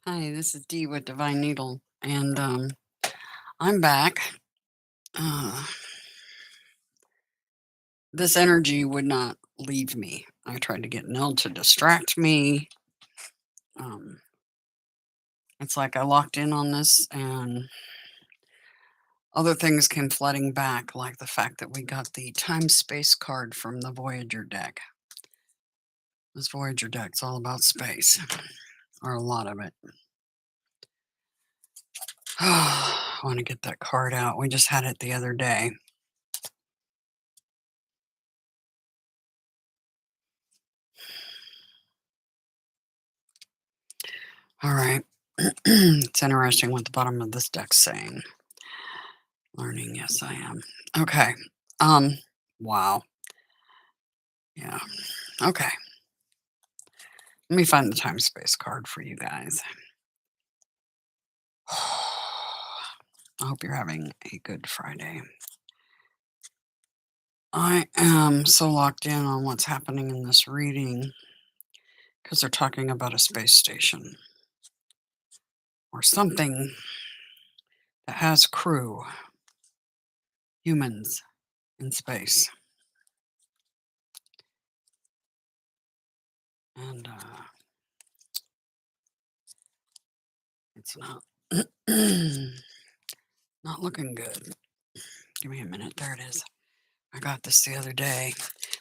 Hi, this is Dee with Divine Needle, and I'm back. Uh, this energy would not leave me. I tried to get Nell to distract me. Um, it's like I locked in on this, and other things came flooding back, like the fact that we got the time space card from the Voyager deck. This Voyager deck's all about space, or a lot of it. I want to get that card out. We just had it the other day. All right. It's interesting what the bottom of this deck's saying. Learning, yes, I am. Okay. Um, wow. Yeah. Okay. Let me find the time space card for you guys. I hope you're having a good Friday. I am so locked in on what's happening in this reading because they're talking about a space station or something that has crew, humans in space. And it's not not looking good. Give me a minute. There it is. I got this the other day.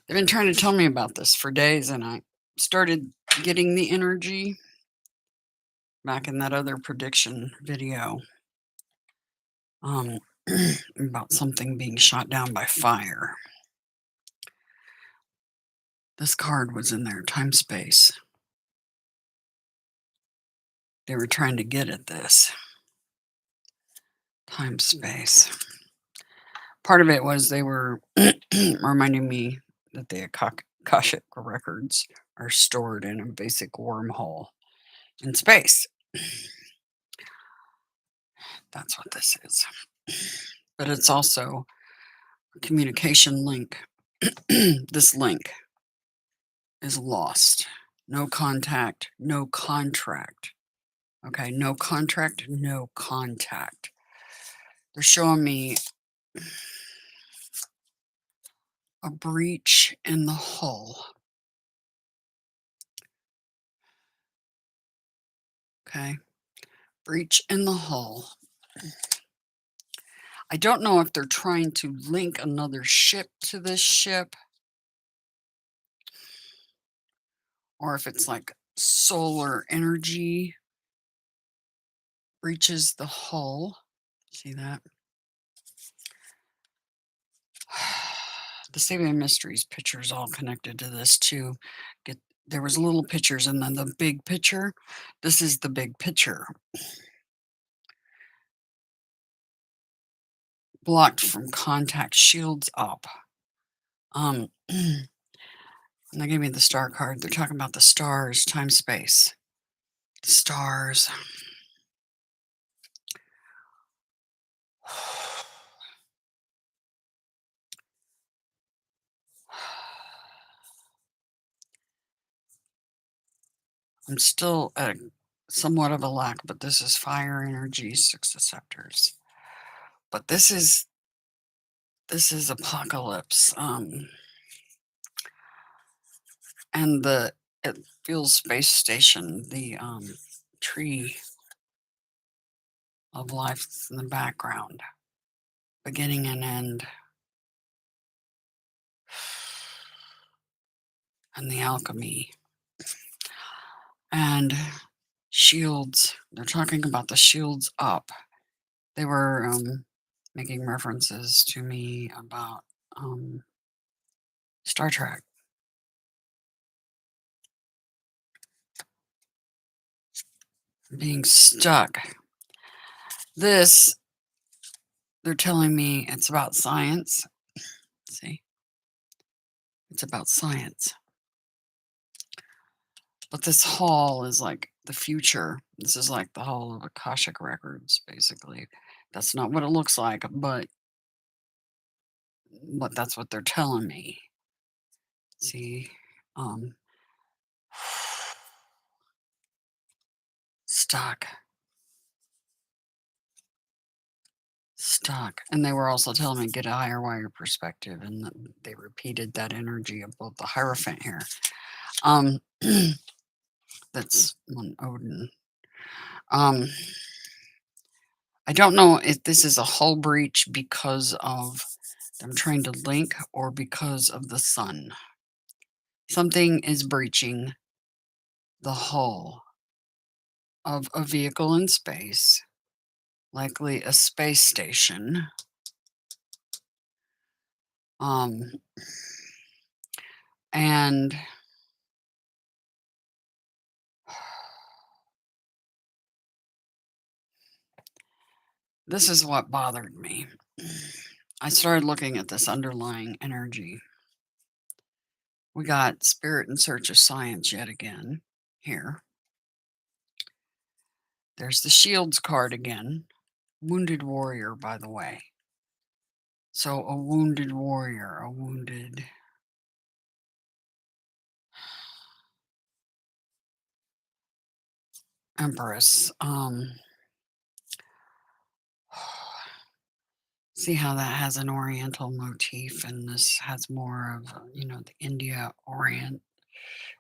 They've been trying to tell me about this for days, and I started getting the energy back in that other prediction video um, about something being shot down by fire. This card was in there, time space. They were trying to get at this time space. Part of it was they were reminding me that the Akashic records are stored in a basic wormhole in space. That's what this is. But it's also a communication link. This link is lost. No contact, no contract. Okay, no contract, no contact. They're showing me a breach in the hull. Okay, breach in the hull. I don't know if they're trying to link another ship to this ship or if it's like solar energy breaches the hull. See that? The Saving Mysteries pictures all connected to this too. There was little pictures and then the big picture. This is the big picture. Blocked from contact, shields up. And they gave me the star card. They're talking about the stars, time, space. Stars. I'm still at somewhat of a lack, but this is fire energy, 6 of scepters. But this is apocalypse. And it feels space station, the tree of life in the background, beginning and end, and the alchemy and shields. They're talking about the shields up. They were making references to me about Star Trek. Being stuck. This, they're telling me it's about science. See? It's about science. But this hall is like the future. This is like the hall of Akashic records, basically. That's not what it looks like, but that's what they're telling me. See? Um stuck. Stuck. And they were also telling me get a higher wire perspective, and they repeated that energy of both the Hierophant here. That's one Odin. I don't know if this is a hull breach because of them trying to link or because of the sun. Something is breaching the hull of a vehicle in space, likely a space station. And this is what bothered me. I started looking at this underlying energy. We got Spirit in Search of Science yet again here. There's the Shields card again. Wounded warrior, by the way. So a wounded warrior, a wounded empress. See how that has an oriental motif, and this has more of, the India Orient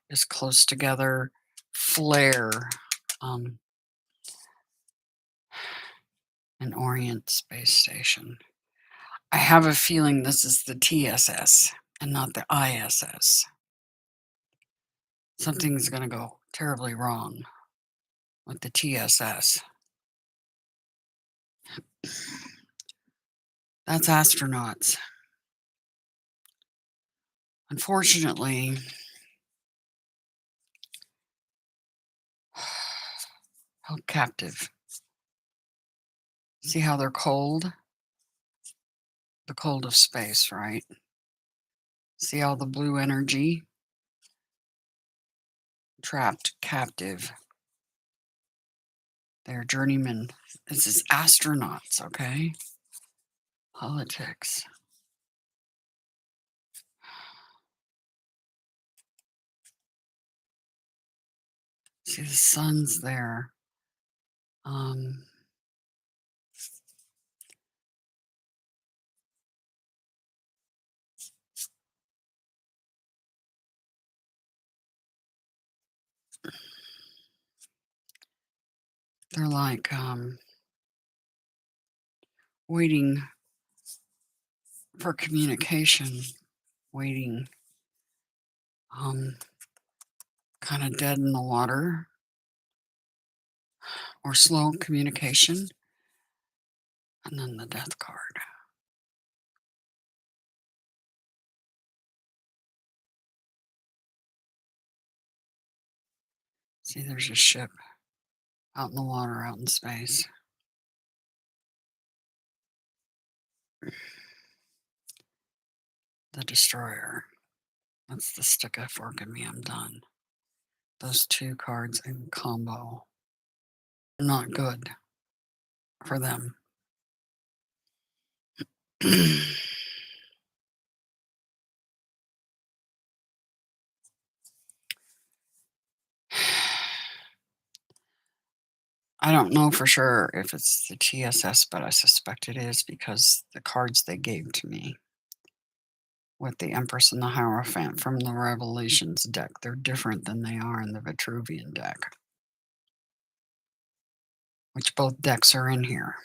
is close together. Flare. An Orient space station. I have a feeling this is the TSS and not the ISS. Something's going to go terribly wrong with the TSS. That's astronauts. Unfortunately, held captive. See how they're cold? The cold of space, right? See all the blue energy? Trapped, captive. They're journeymen. This is astronauts, okay? Politics. See, the sun's there. They're like waiting for communication, waiting, kind of dead in the water or slow communication. And then the death card. See, there's a ship out in the water, out in space. The destroyer. That's the stick a fork in me. I'm done. Those two cards in combo. Not good for them. I don't know for sure if it's the TSS, but I suspect it is because the cards they gave to me with the Empress and the Hierophant from the Revelations deck, they're different than they are in the Vitruvian deck, which both decks are in here.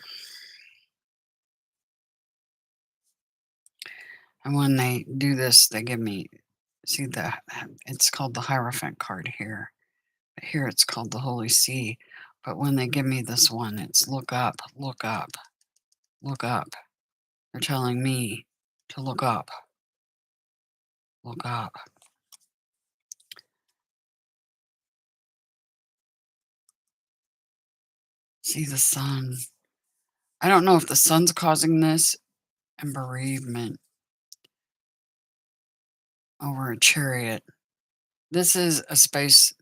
And when they do this, they give me, see that it's called the Hierophant card here. But here it's called the Holy See. But when they give me this one, it's look up, look up, look up. They're telling me to look up, look up. See the sun. I don't know if the sun's causing this and bereavement over a chariot. This is a spaceship.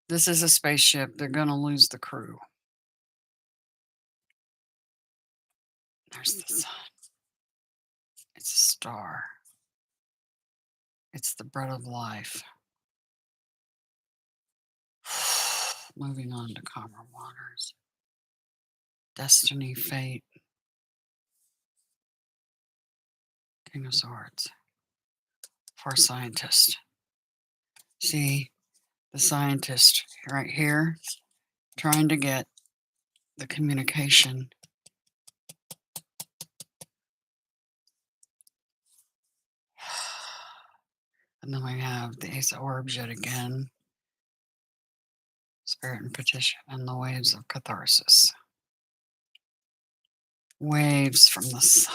This is a spaceship. They're going to lose the crew. There's the sun. It's a star. It's the bread of life. Moving on to calmer waters. Destiny, fate. King of Swords. For a scientist. See, the scientist right here trying to get the communication. And then we have the Ace of Orbs yet again. Spirit and petition and the waves of catharsis. Waves from the sun.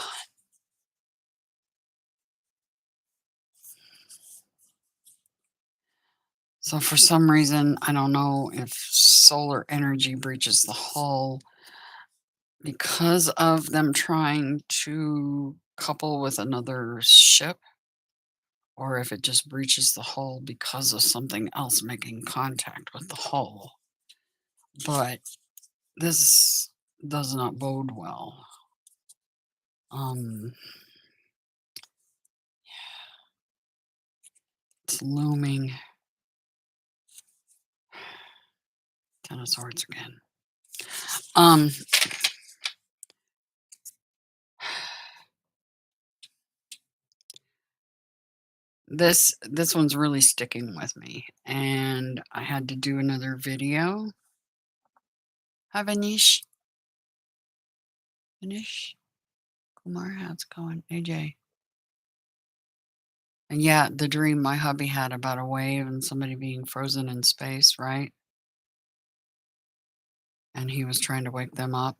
So for some reason, I don't know if solar energy breaches the hull because of them trying to couple with another ship, or if it just breaches the hull because of something else making contact with the hull. But this does not bode well. It's looming. Ten of Swords again. This one's really sticking with me, and I had to do another video. Hi, Vanish. Vanish. Kumar, how's it going? AJ. And yeah, the dream my hubby had about a wave and somebody being frozen in space, right? And he was trying to wake them up.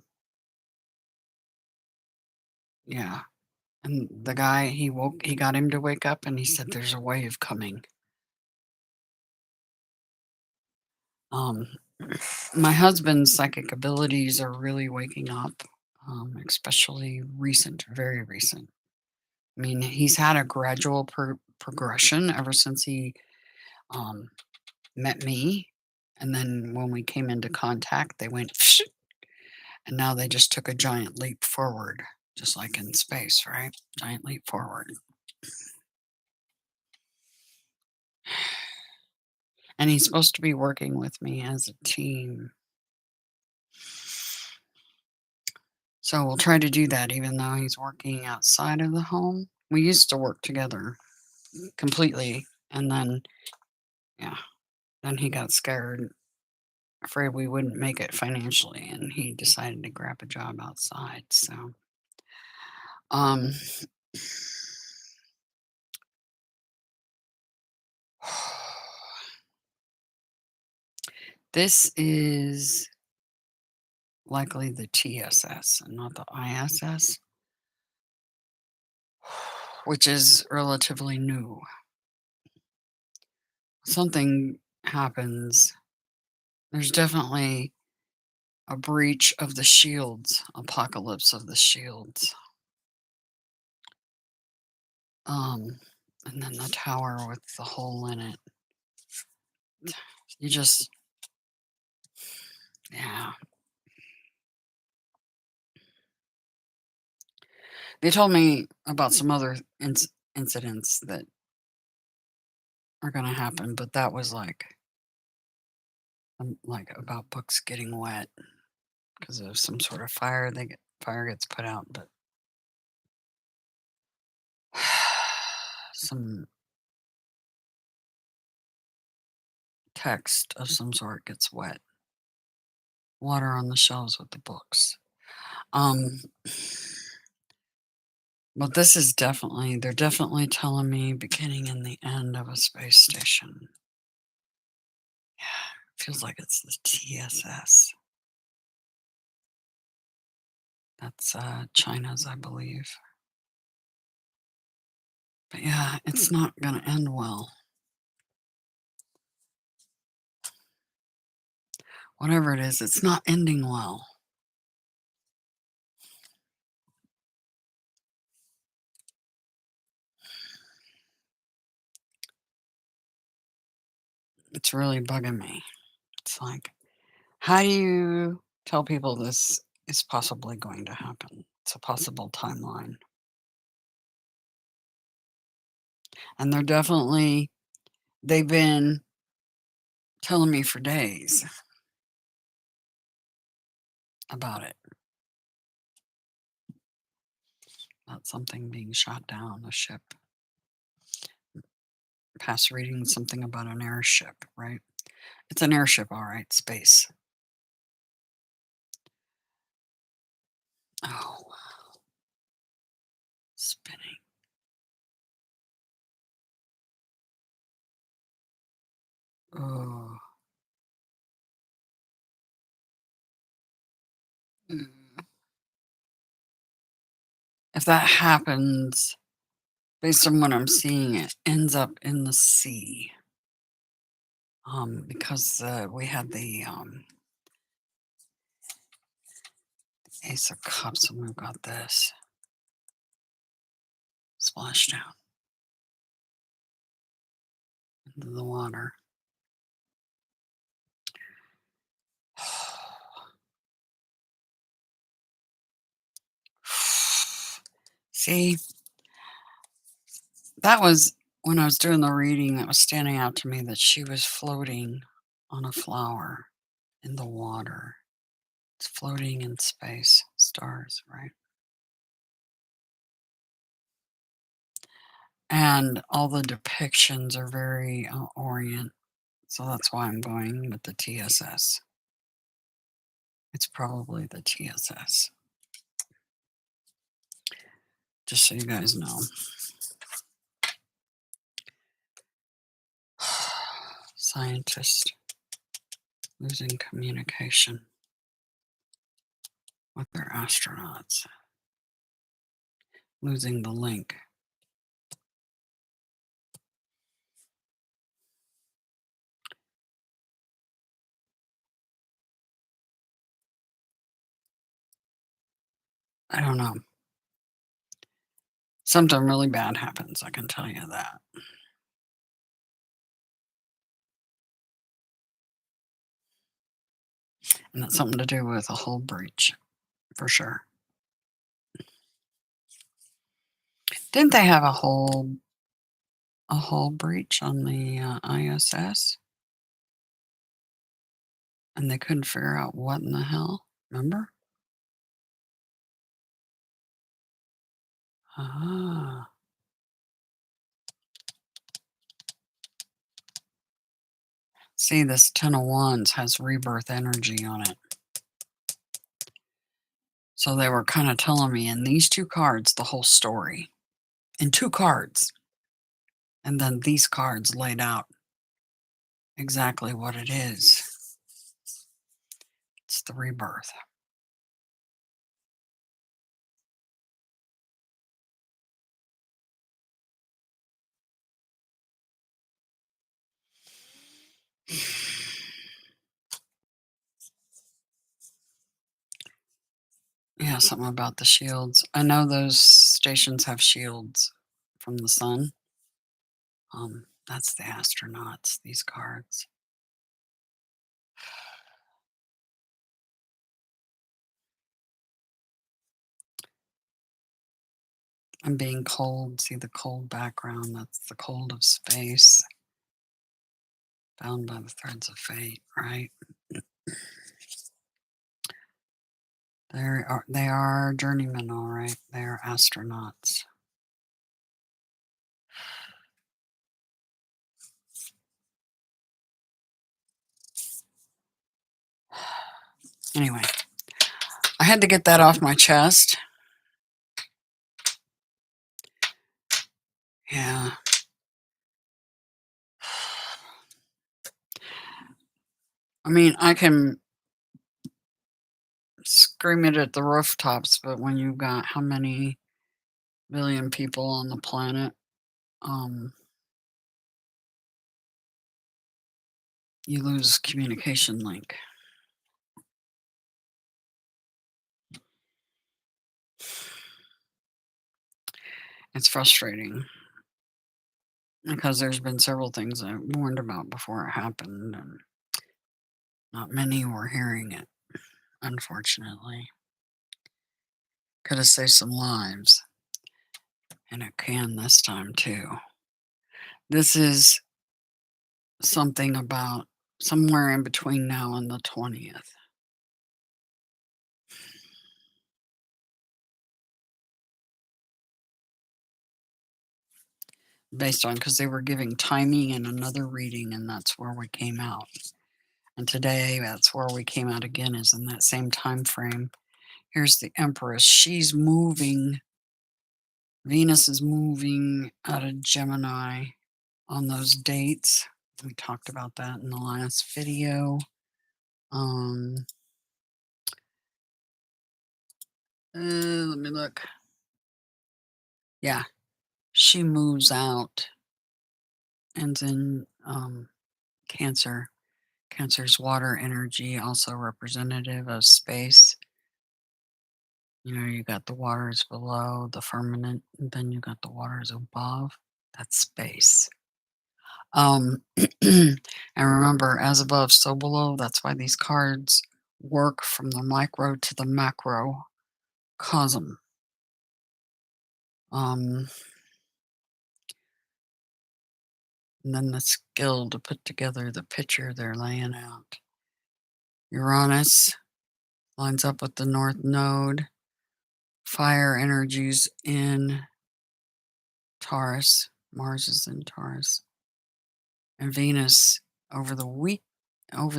Yeah. And the guy, he got him to wake up, and he said, there's a wave coming. My husband's psychic abilities are really waking up, especially very recent. I mean, he's had a gradual progression ever since he met me. And then when we came into contact, they went, and now they just took a giant leap forward, just like in space, right? Giant leap forward. And he's supposed to be working with me as a team. So we'll try to do that even though he's working outside of the home. We used to work together completely. And then, yeah, then he got scared, afraid we wouldn't make it financially. And he decided to grab a job outside. So, this is likely the TSS and not the ISS, which is relatively new. Something happens. There's definitely a breach of the shields, apocalypse of the shields. And then the tower with the hole in it. You just, yeah. They told me about some other incidents that are going to happen, but that was like about books getting wet because of some sort of fire. Fire gets put out, but some text of some sort gets wet. Water on the shelves with the books. But this is they're definitely telling me beginning and the end of a space station. Yeah, it feels like it's the TSS. That's China's, I believe. But yeah, it's not going to end well. Whatever it is, it's not ending well. It's really bugging me. It's like, how do you tell people this is possibly going to happen? It's a possible timeline. And they've been telling me for days. about it. About something being shot down, a ship. Past reading something about an airship, right? It's an airship, all right, space. Oh, spinning. Oh. Mm. If that happens, based on what I'm seeing, it ends up in the sea. Because we had the Ace of Cups and we've got this splashdown into the water. See, that was when I was doing the reading that was standing out to me that she was floating on a flower in the water. It's floating in space, stars, right? And all the depictions are very Orient. So that's why I'm going with the TSS. It's probably the TSS. Just so you guys know. Scientists losing communication with their astronauts. Losing the link. I don't know. Something really bad happens, I can tell you that. And that's something to do with a hull breach, for sure. Didn't they have a hull breach on the ISS? And they couldn't figure out what in the hell? Remember? Ah. See, this Ten of Wands has rebirth energy on it. So they were kind of telling me in these two cards the whole story. In two cards. And then these cards laid out exactly what it is. It's the rebirth. Yeah, something about the shields. I know those stations have shields from the sun. That's the astronauts, these cards. And being cold, see the cold background, that's the cold of space. Bound by the threads of fate, right? They are journeymen, all right. They are astronauts. Anyway, I had to get that off my chest. Yeah. I mean, I can scream it at the rooftops, but when you've got how many billion people on the planet, you lose communication link. It's frustrating because there's been several things I warned about before it happened, and not many were hearing it, unfortunately. Could have saved some lives, and it can this time too. This is something about somewhere in between now and the 20th. based on, because they were giving timing and another reading, and that's where we came out. And today, that's where we came out again, is in that same time frame. Here's the Empress. She's moving. Venus is moving out of Gemini on those dates. We talked about that in the last video. Let me look. Yeah, she moves out and then Cancer. Cancer's water energy, also representative of space. You know, you got the waters below, the firmament, and then you got the waters above. That's space. And remember, as above, so below. That's why these cards work from the micro to the macrocosm. And then the skill to put together the picture they're laying out. Uranus lines up with the North Node. Fire energies in Taurus. Mars is in Taurus. And Venus over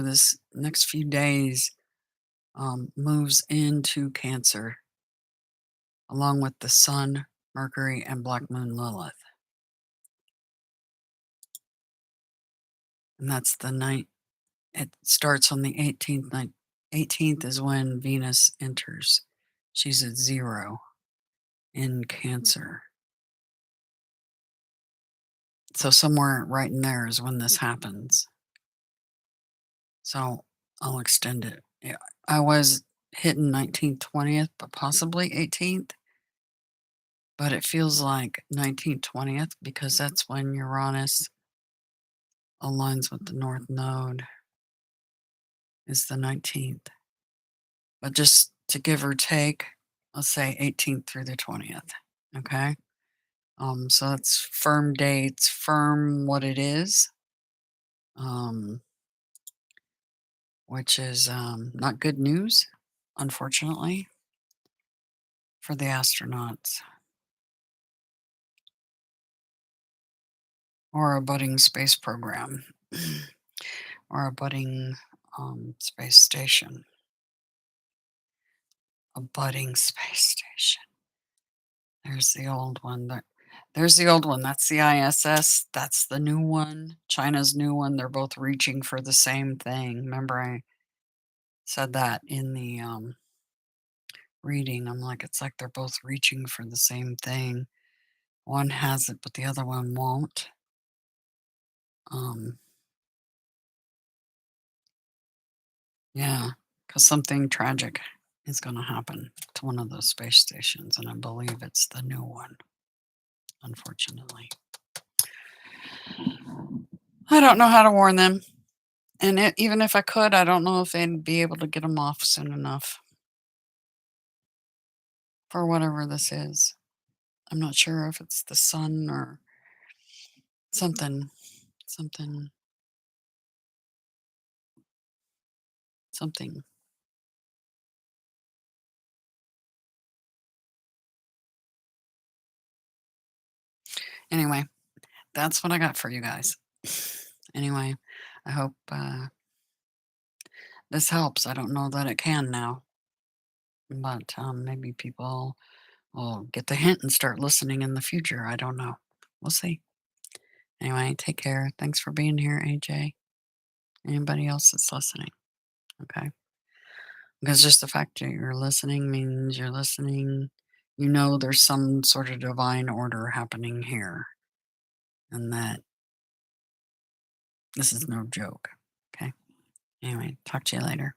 this next few days, moves into Cancer, along with the Sun, Mercury, and Black Moon Lilith. And that's the night. It starts on the 18th. 18th is when Venus enters. She's at 0 in Cancer. So somewhere right in there is when this happens. So I'll extend it. Yeah, I was hitting 19th, 20th, but possibly 18th. But it feels like 19th, 20th because that's when Uranus aligns with the North Node, is the 19th. But just to give or take, let's say 18th through the 20th. Okay. So that's firm dates, firm what it is. Which is not good news, unfortunately, for the astronauts or a budding space program or a budding space station. A budding space station. There's the old one. There's the old one. That's the ISS. That's the new one. China's new one. They're both reaching for the same thing. Remember, I said that in the reading. I'm like, it's like they're both reaching for the same thing. One has it, but the other one won't. Yeah, because something tragic is going to happen to one of those space stations, and I believe it's the new one, unfortunately. I don't know how to warn them. And even if I could, I don't know if they'd be able to get them off soon enough for whatever this is. I'm not sure if it's the sun or something, something, something. Anyway, that's what I got for you guys. Anyway, I hope this helps. I don't know that it can now, but maybe people will get the hint and start listening in the future. I don't know. We'll see. Anyway, take care. Thanks for being here, AJ. Anybody else that's listening. Okay. Because just the fact that you're listening means you're listening. You know there's some sort of divine order happening here. And that this is no joke. Okay. Anyway, talk to you later.